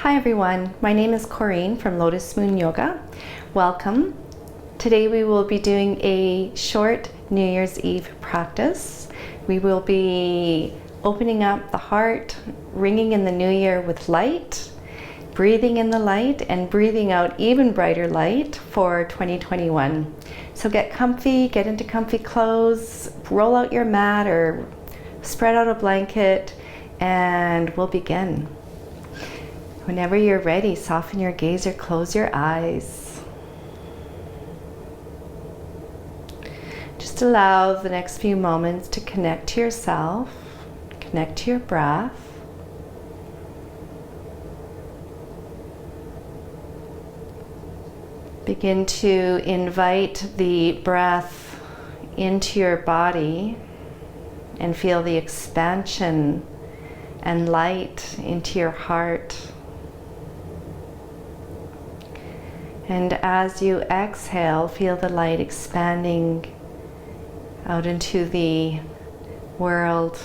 Hi everyone, my name is Corinne from Lotus Moon Yoga. Welcome. Today we will be doing a short New Year's Eve practice. We will be opening up the heart, ringing in the new year with light, breathing in the light and breathing out even brighter light for 2021. So get comfy, get into comfy clothes, roll out your mat or spread out a blanket, and we'll begin. Whenever you're ready, soften your gaze or close your eyes. Just allow the next few moments to connect to yourself, connect to your breath. Begin to invite the breath into your body and feel the expansion and light into your heart. And as you exhale, feel the light expanding out into the world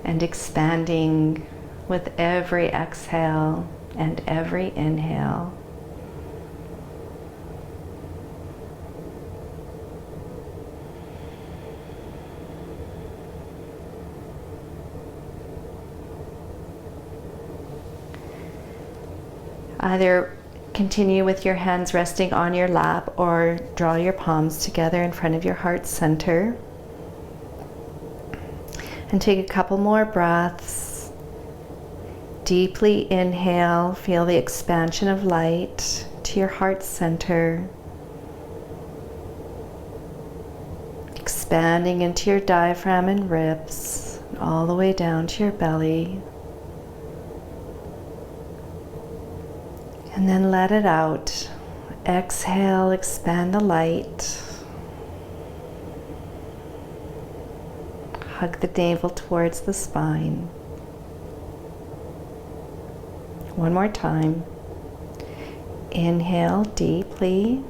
and expanding with every exhale and every inhale. Either continue with your hands resting on your lap or draw your palms together in front of your heart center. And take a couple more breaths. Deeply inhale, feel the expansion of light to your heart center. Expanding into your diaphragm and ribs, all the way down to your belly. And then let it out. Exhale, expand the light. Hug the navel towards the spine. One more time. Inhale deeply.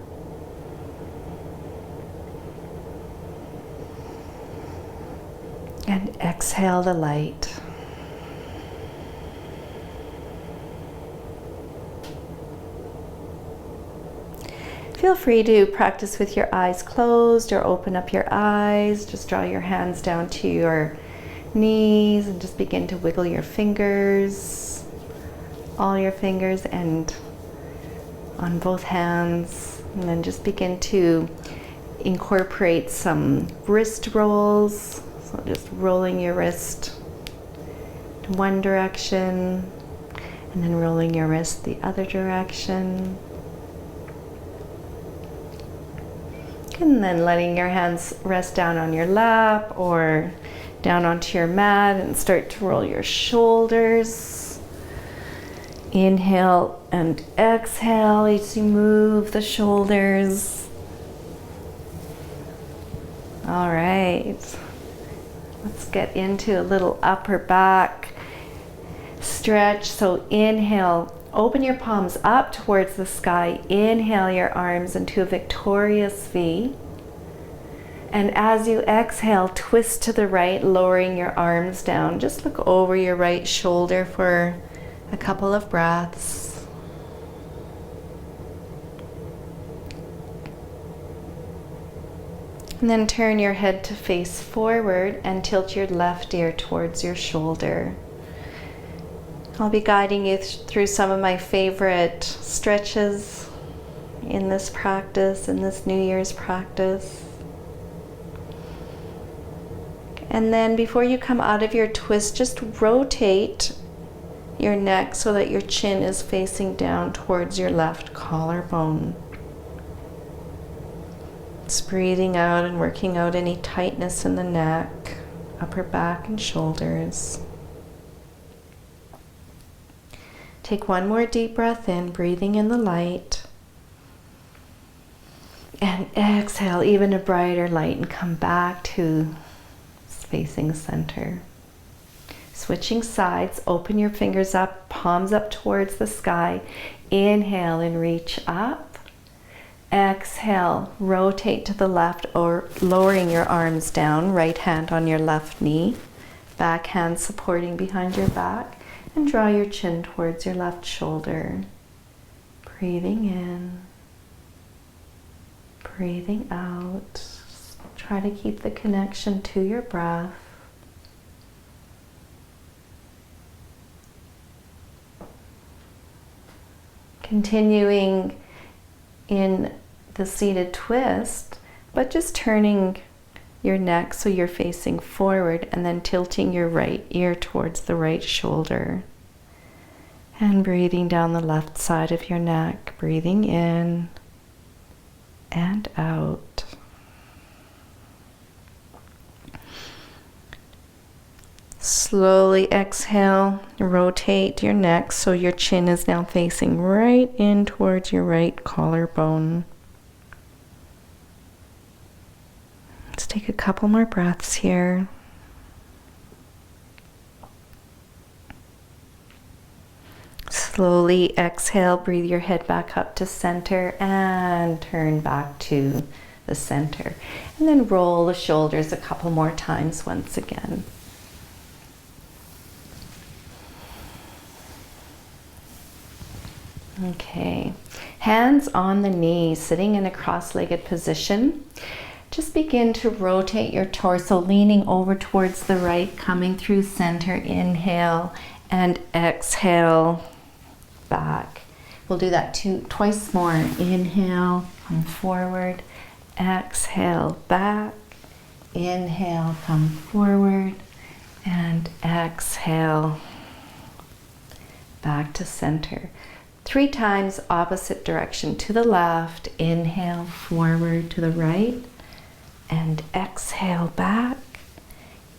And exhale the light. Feel free to practice with your eyes closed or open up your eyes. Just draw your hands down to your knees and just begin to wiggle your fingers, all your fingers and on both hands. And then just begin to incorporate some wrist rolls. So just rolling your wrist to one direction and then rolling your wrist the other direction. And then letting your hands rest down on your lap or down onto your mat and start to roll your shoulders. Inhale and exhale as you move the shoulders. All right, let's get into a little upper back stretch. So inhale. Open your palms up towards the sky. Inhale your arms into a victorious V. And as you exhale, twist to the right, lowering your arms down. Just look over your right shoulder for a couple of breaths. And then turn your head to face forward and tilt your left ear towards your shoulder. I'll be guiding you through some of my favorite stretches in this practice, in this New Year's practice. And then before you come out of your twist, just rotate your neck so that your chin is facing down towards your left collarbone. Just breathing out and working out any tightness in the neck, upper back and shoulders. Take one more deep breath in, breathing in the light. And exhale, even a brighter light, and come back to facing center. Switching sides, open your fingers up, palms up towards the sky. Inhale and reach up. Exhale, rotate to the left or lowering your arms down, right hand on your left knee, back hand supporting behind your back. And draw your chin towards your left shoulder. Breathing in, breathing out. Try to keep the connection to your breath. Continuing in the seated twist, but just turning your neck so you're facing forward and then tilting your right ear towards the right shoulder. And breathing down the left side of your neck, breathing in and out. Slowly exhale, rotate your neck so your chin is now facing right in towards your right collarbone. Let's take a couple more breaths here. Slowly exhale, breathe your head back up to center and turn back to the center. And then roll the shoulders a couple more times once again. Okay, hands on the knees, sitting in a cross-legged position. Just begin to rotate your torso, leaning over towards the right, coming through center. Inhale and exhale back. We'll do that twice more. Inhale, come forward. Exhale, back. Inhale, come forward. And exhale, back to center. 3 times opposite direction to the left. Inhale, forward to the right. And exhale, back.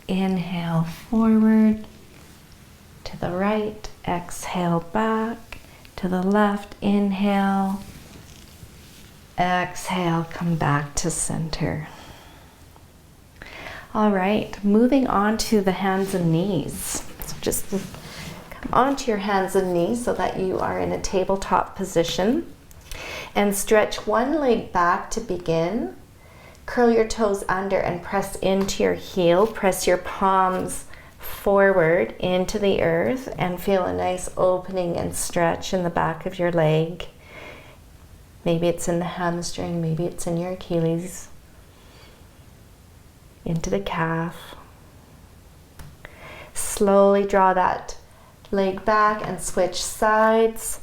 Inhale, forward to the right. Exhale, back to the left. Inhale. Exhale, come back to center. All right, moving on to the hands and knees. So just come onto your hands and knees so that you are in a tabletop position. And stretch one leg back to begin. Curl your toes under and press into your heel. Press your palms forward into the earth and feel a nice opening and stretch in the back of your leg. Maybe it's in the hamstring, maybe it's in your Achilles, into the calf. Slowly draw that leg back and switch sides.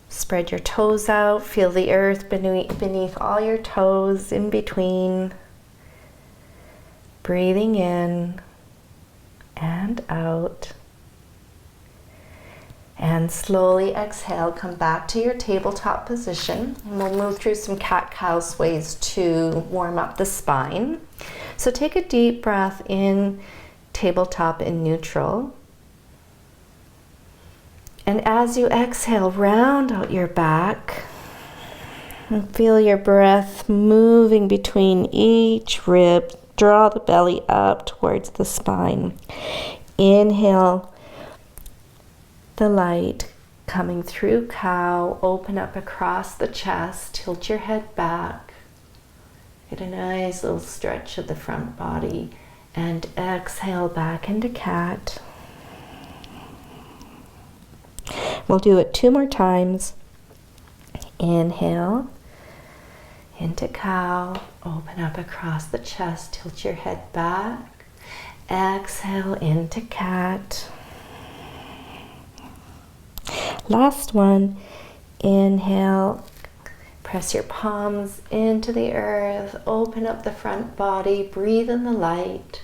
Spread your toes out, feel the earth beneath all your toes, in between. Breathing in and out. And slowly exhale, come back to your tabletop position. And we'll move through some cat-cow sways to warm up the spine. So take a deep breath in, tabletop in neutral. And as you exhale, round out your back and feel your breath moving between each rib. Draw the belly up towards the spine. Inhale, the light coming through cow. Open up across the chest. Tilt your head back. Get a nice little stretch of the front body. And exhale back into cat. We'll do it 2 more times. Inhale into cow. Open up across the chest. Tilt your head back. Exhale into cat. Last one. Inhale. Press your palms into the earth. Open up the front body. Breathe in the light.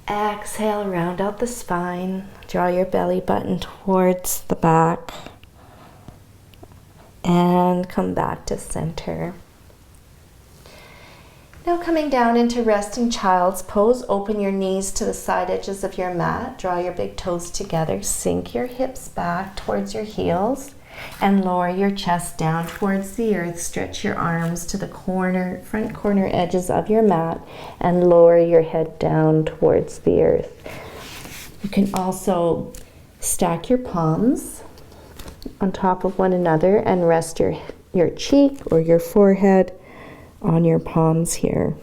Exhale, round out the spine. Draw your belly button towards the back. And come back to center. Now coming down into resting child's pose. Open your knees to the side edges of your mat. Draw your big toes together. Sink your hips back towards your heels. And lower your chest down towards the earth. Stretch your arms to the front corner edges of your mat and lower your head down towards the earth. You can also stack your palms on top of one another and rest your cheek or your forehead on your palms here.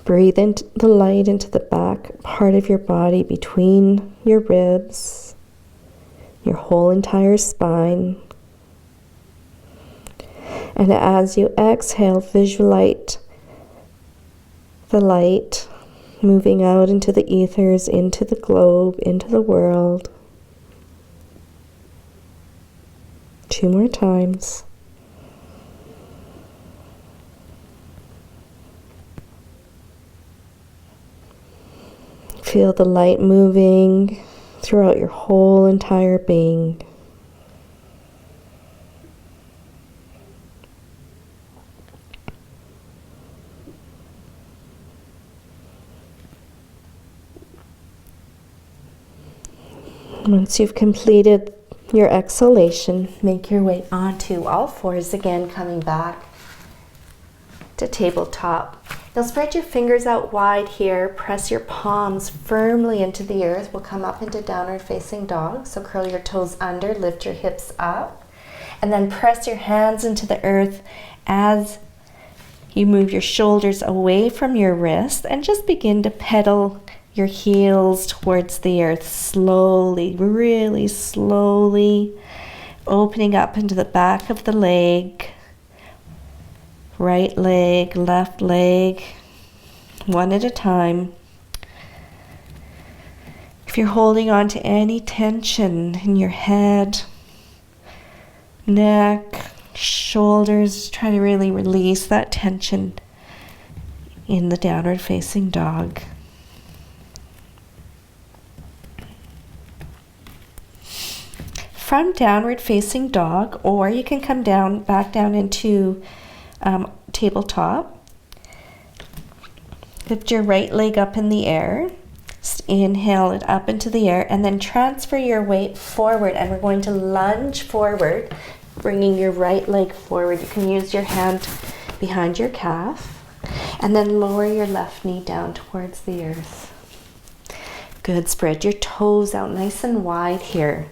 Breathe into the light into the back part of your body between your ribs, your whole entire spine. And as you exhale, visualize the light moving out into the ethers, into the globe, into the world. 2 more times. Feel the light moving throughout your whole entire being. Once you've completed your exhalation, make your way onto all fours again, coming back to tabletop. Now spread your fingers out wide here. Press your palms firmly into the earth. We'll come up into downward facing dog. So curl your toes under, lift your hips up, and then press your hands into the earth as you move your shoulders away from your wrists and just begin to pedal your heels towards the earth slowly, really slowly, opening up into the back of the leg, right leg, left leg, one at a time. If you're holding on to any tension in your head, neck, shoulders, try to really release that tension in the downward facing dog. From downward facing dog, or you can come down, back down into tabletop. Lift your right leg up in the air. Inhale it up into the air, and then transfer your weight forward, and we're going to lunge forward, bringing your right leg forward. You can use your hand behind your calf, and then lower your left knee down towards the earth. Good. Spread your toes out nice and wide here.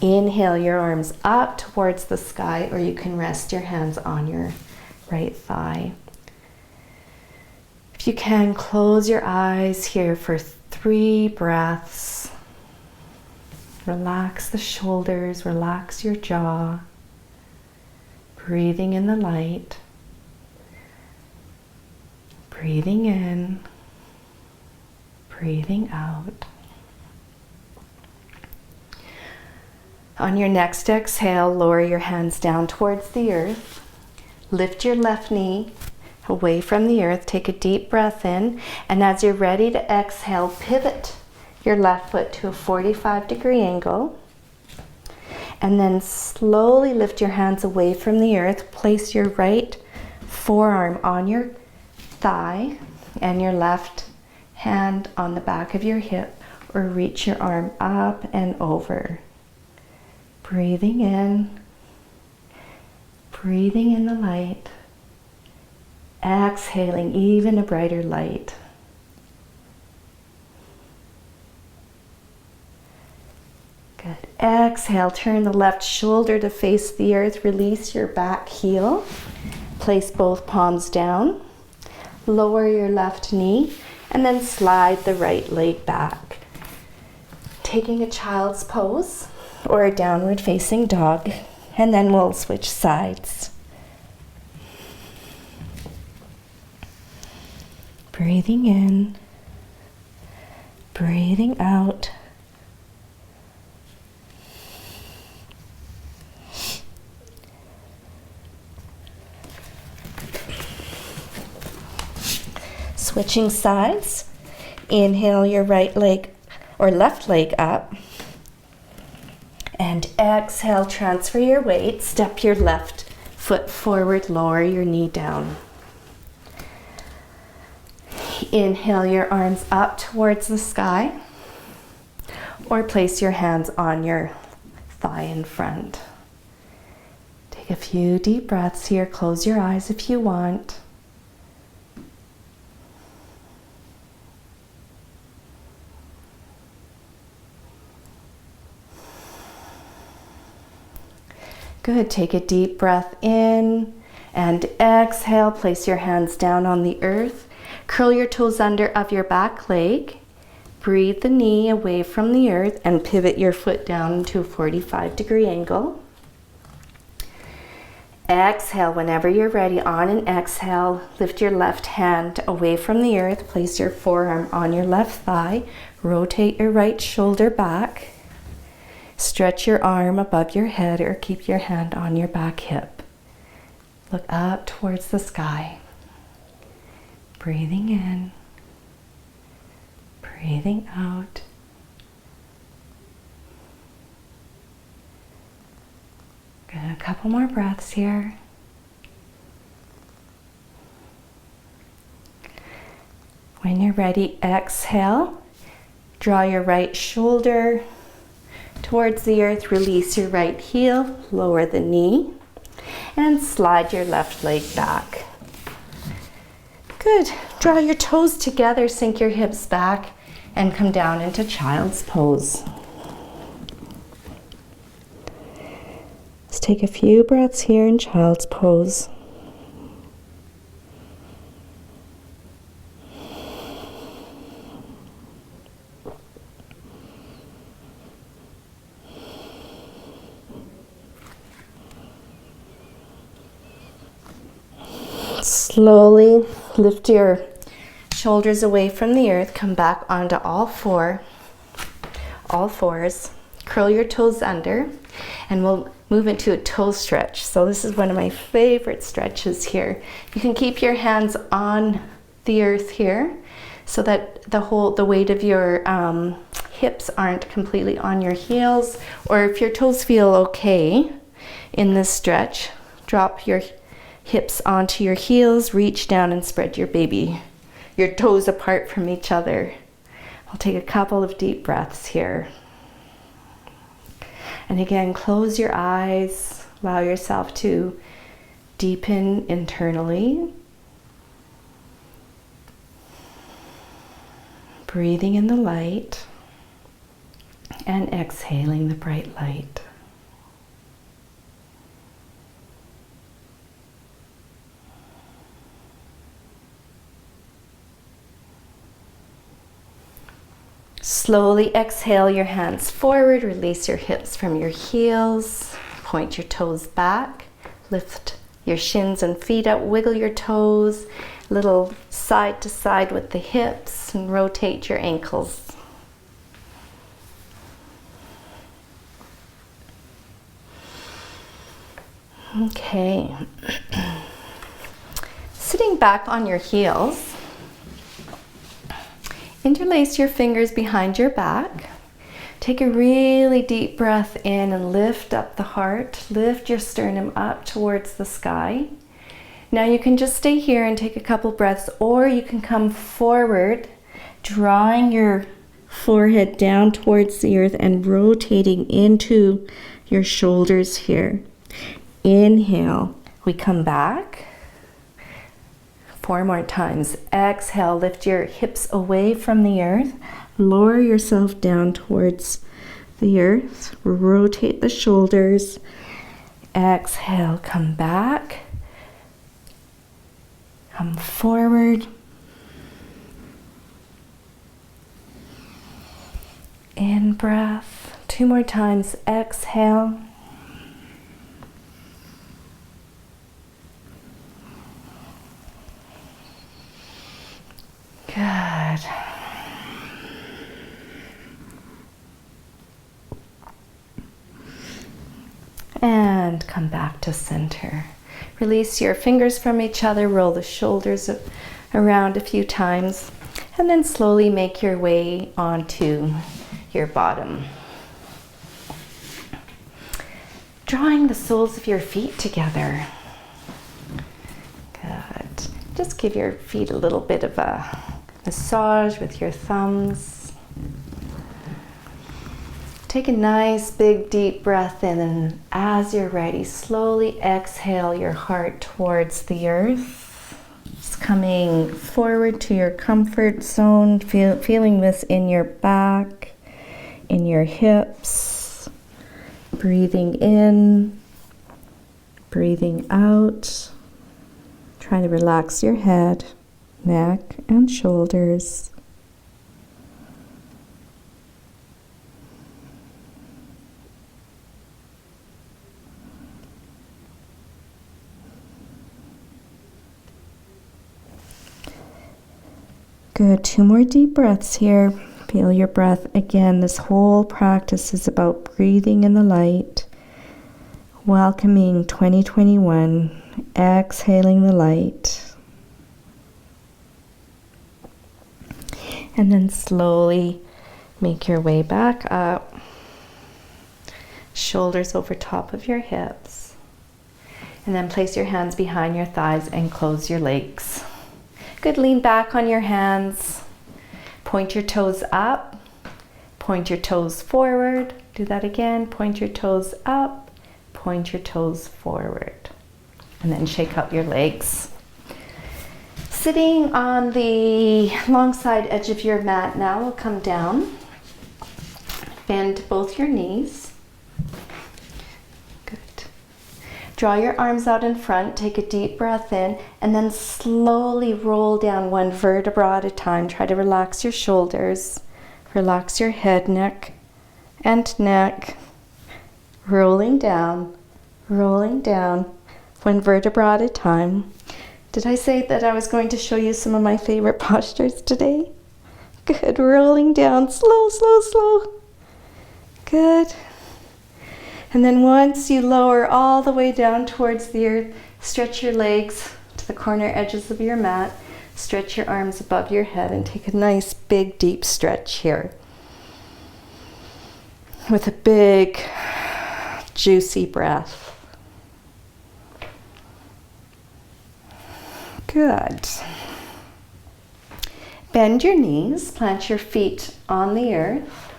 Inhale your arms up towards the sky, or you can rest your hands on your right thigh. If you can, close your eyes here for 3 breaths. Relax the shoulders, relax your jaw. Breathing in the light. Breathing in. Breathing out. On your next exhale, lower your hands down towards the earth. Lift your left knee away from the earth. Take a deep breath in. And as you're ready to exhale, pivot your left foot to a 45-degree angle. And then slowly lift your hands away from the earth. Place your right forearm on your thigh and your left hand on the back of your hip, or reach your arm up and over. Breathing in the light, exhaling even a brighter light. Good. Exhale, turn the left shoulder to face the earth, release your back heel, place both palms down, lower your left knee, and then slide the right leg back. Taking a child's pose, or a downward facing dog, and then we'll switch sides. Breathing in, breathing out. Switching sides. Inhale your right leg or left leg up. And exhale, transfer your weight, step your left foot forward, lower your knee down. Inhale your arms up towards the sky, or place your hands on your thigh in front. Take a few deep breaths here, close your eyes if you want. Good. Take a deep breath in and exhale. Place your hands down on the earth. Curl your toes under of your back leg. Breathe the knee away from the earth and pivot your foot down into a 45-degree angle. Exhale whenever you're ready. On an exhale, lift your left hand away from the earth. Place your forearm on your left thigh. Rotate your right shoulder back. Stretch your arm above your head or keep your hand on your back hip. Look up towards the sky. Breathing in. Breathing out. Good. A couple more breaths here. When you're ready, exhale. Draw your right shoulder towards the earth. Release your right heel. Lower the knee. And slide your left leg back. Good. Draw your toes together. Sink your hips back. And come down into child's pose. Let's take a few breaths here in child's pose. Slowly lift your shoulders away from the earth. Come back onto all fours. Curl your toes under, and we'll move into a toe stretch. So this is one of my favorite stretches here. You can keep your hands on the earth here so that the weight of your hips aren't completely on your heels. Or if your toes feel okay in this stretch, drop your hips onto your heels, reach down and spread your toes apart from each other. I'll take a couple of deep breaths here. And again, close your eyes. Allow yourself to deepen internally. Breathing in the light and exhaling the bright light. Slowly exhale your hands forward, release your hips from your heels, point your toes back, lift your shins and feet up, wiggle your toes, little side to side with the hips, and rotate your ankles. Okay. Sitting back on your heels, interlace your fingers behind your back. Take a really deep breath in and lift up the heart. Lift your sternum up towards the sky. Now you can just stay here and take a couple breaths, or you can come forward, drawing your forehead down towards the earth and rotating into your shoulders here. Inhale, we come back. 4 more times. Exhale, lift your hips away from the earth. Lower yourself down towards the earth. Rotate the shoulders. Exhale, come back. Come forward. In breath. 2 more times. Exhale. Good. And come back to center. Release your fingers from each other, roll the shoulders around a few times, and then slowly make your way onto your bottom. Drawing the soles of your feet together. Good. Just give your feet a little bit of a massage with your thumbs. Take a nice big deep breath in, and as you're ready, slowly exhale your heart towards the earth. Just coming forward to your comfort zone, feeling this in your back, in your hips. Breathing in, breathing out. Trying to relax your head, neck and shoulders. Good. 2 more deep breaths here. Feel your breath again. This whole practice is about breathing in the light, welcoming 2021, exhaling the light. And then slowly make your way back up. Shoulders over top of your hips. And then place your hands behind your thighs and close your legs. Good, lean back on your hands. Point your toes up. Point your toes forward. Do that again. Point your toes up. Point your toes forward. And then shake out your legs. Sitting on the long side edge of your mat now, we'll come down. Bend both your knees. Draw your arms out in front, take a deep breath in, and then slowly roll down one vertebra at a time. Try to relax your shoulders, relax your head, neck, and neck. Rolling down, one vertebra at a time. Did I say that I was going to show you some of my favorite postures today? Good, rolling down, slow, slow, slow. Good. And then once you lower all the way down towards the earth, stretch your legs to the corner edges of your mat, stretch your arms above your head, and take a nice big deep stretch here. With a big juicy breath. Good. Bend your knees, plant your feet on the earth.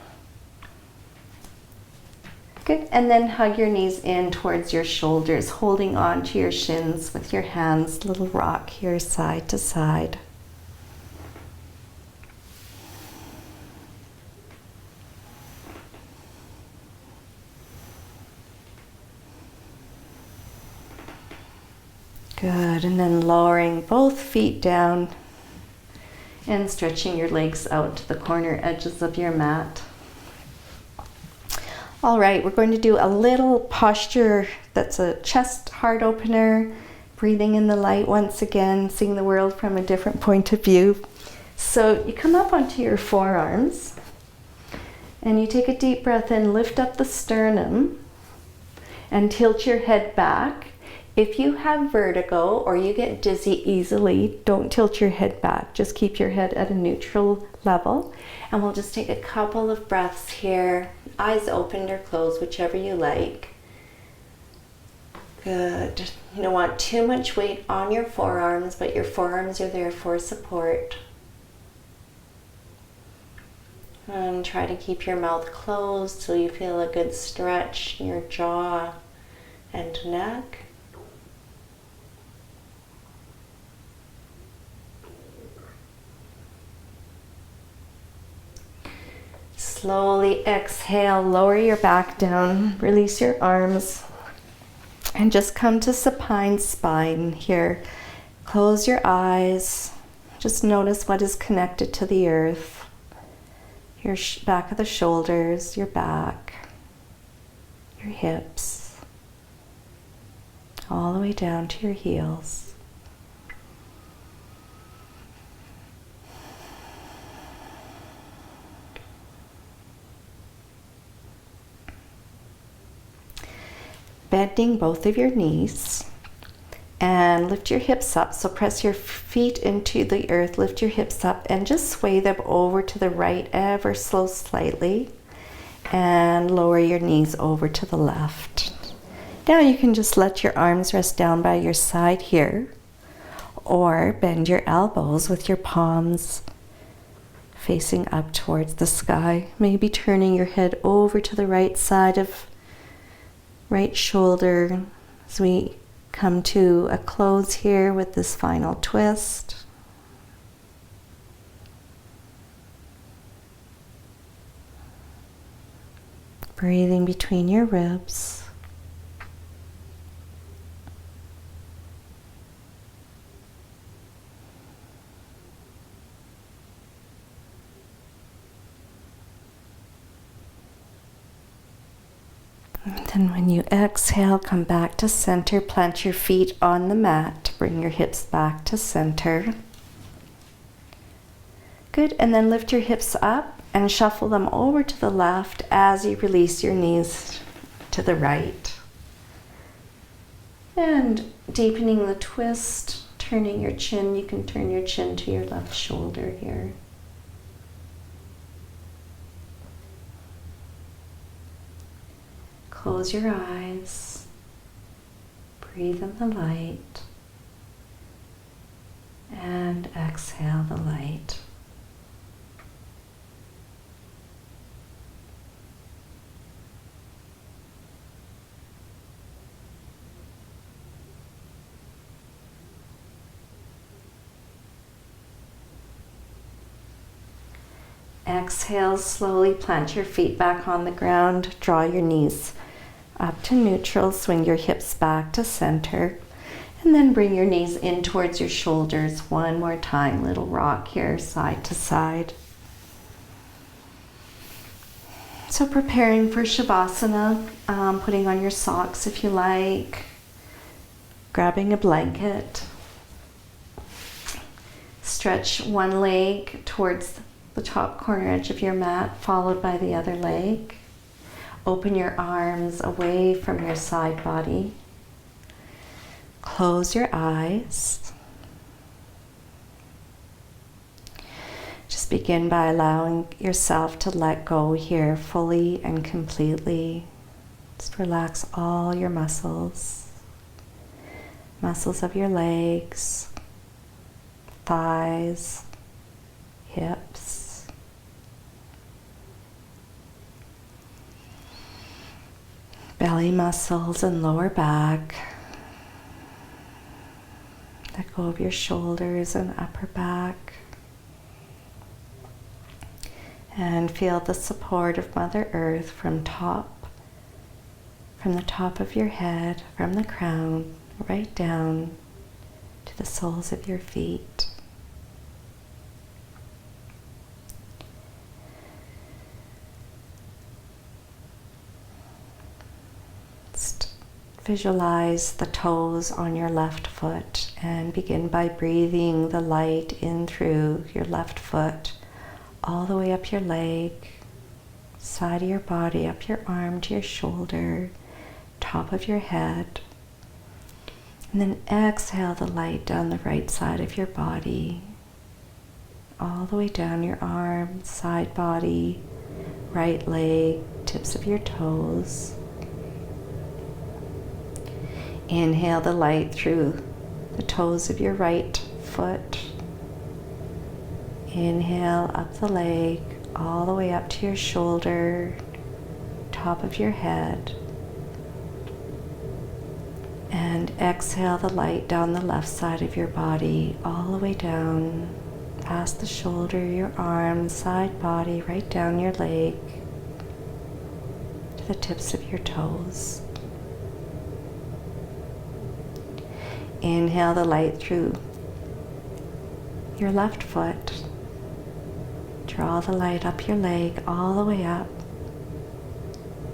Good, and then hug your knees in towards your shoulders, holding on to your shins with your hands, little rock here side to side. Good, and then lowering both feet down and stretching your legs out to the corner edges of your mat. All right, we're going to do a little posture that's a chest heart opener, breathing in the light once again, seeing the world from a different point of view. So you come up onto your forearms and you take a deep breath in, lift up the sternum and tilt your head back. If you have vertigo or you get dizzy easily, don't tilt your head back. Just keep your head at a neutral level. And we'll just take a couple of breaths here. Eyes open or closed, whichever you like. Good. You don't want too much weight on your forearms, but your forearms are there for support. And try to keep your mouth closed so you feel a good stretch in your jaw and neck. Slowly exhale, lower your back down, release your arms, and just come to supine spine here. Close your eyes, just notice what is connected to the earth. Your back of the shoulders, your back, your hips, all the way down to your heels. Bending both of your knees and lift your hips up. So press your feet into the earth, lift your hips up and just sway them over to the right ever so slightly and lower your knees over to the left. Now you can just let your arms rest down by your side here or bend your elbows with your palms facing up towards the sky. Maybe turning your head over to the right side of right shoulder as we come to a close here with this final twist. Breathing between your ribs. And then when you exhale, come back to center. Plant your feet on the mat. Bring your hips back to center. Good. And then lift your hips up and shuffle them over to the left as you release your knees to the right. And deepening the twist, turning your chin. You can turn your chin to your left shoulder here. Close your eyes. Breathe in the light. And exhale the light. Exhale, slowly plant your feet back on the ground. Draw your knees up to neutral. Swing your hips back to center. And then bring your knees in towards your shoulders. One more time. Little rock here, side to side. So preparing for Savasana. Putting on your socks if you like. Grabbing a blanket. Stretch one leg towards the top corner edge of your mat, followed by the other leg. Open your arms away from your side body. Close your eyes. Just begin by allowing yourself to let go here fully and completely. Just relax all your muscles. Muscles of your legs, thighs, hips. Belly muscles and lower back. Let go of your shoulders and upper back. And feel the support of Mother Earth from the top of your head, from the crown, right down to the soles of your feet. Visualize the toes on your left foot and begin by breathing the light in through your left foot, all the way up your leg, side of your body, up your arm to your shoulder, top of your head. And then exhale the light down the right side of your body, all the way down your arm, side body, right leg, tips of your toes. Inhale the light through the toes of your right foot. Inhale up the leg, all the way up to your shoulder, top of your head. And exhale the light down the left side of your body, all the way down, past the shoulder, your arm, side body, right down your leg, to the tips of your toes. Inhale the light through your left foot. Draw the light up your leg, all the way up,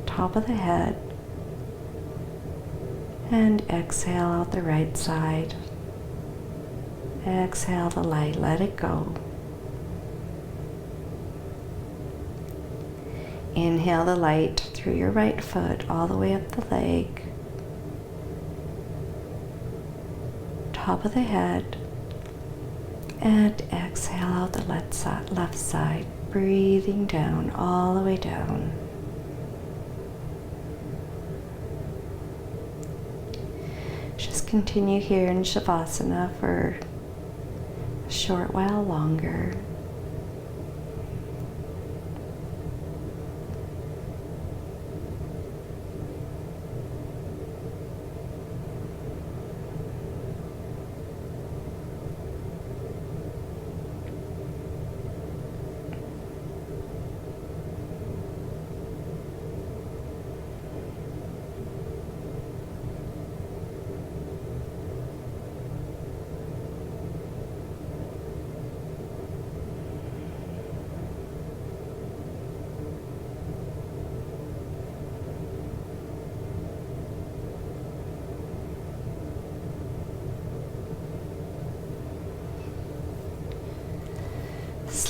top of the head. And exhale out the right side. Exhale the light, let it go. Inhale the light through your right foot, all the way up the leg, top of the head, and exhale out the left side, breathing down, all the way down. Just continue here in Savasana for a short while longer.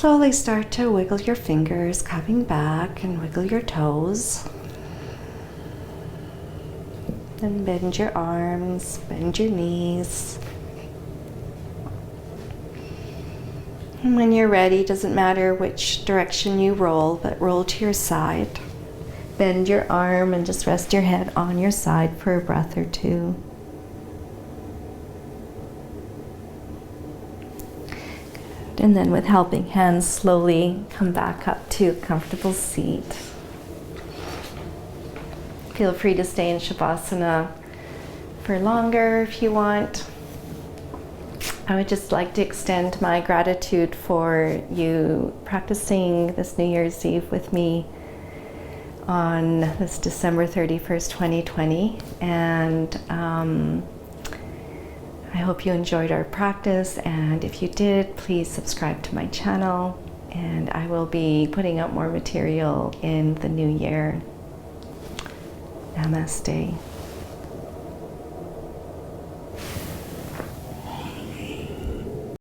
slowly start to wiggle your fingers, coming back, and wiggle your toes. And bend your arms, bend your knees. And when you're ready, doesn't matter which direction you roll, but roll to your side. Bend your arm and just rest your head on your side for a breath or two. Good. And then with helping hands, slowly come back up to a comfortable seat. Feel free to stay in Savasana for longer if you want. I would just like to extend my gratitude for you practicing this New Year's Eve with me on this December 31st, 2020. And I hope you enjoyed our practice. And if you did, please subscribe to my channel. And I will be putting out more material in the new year. Namaste.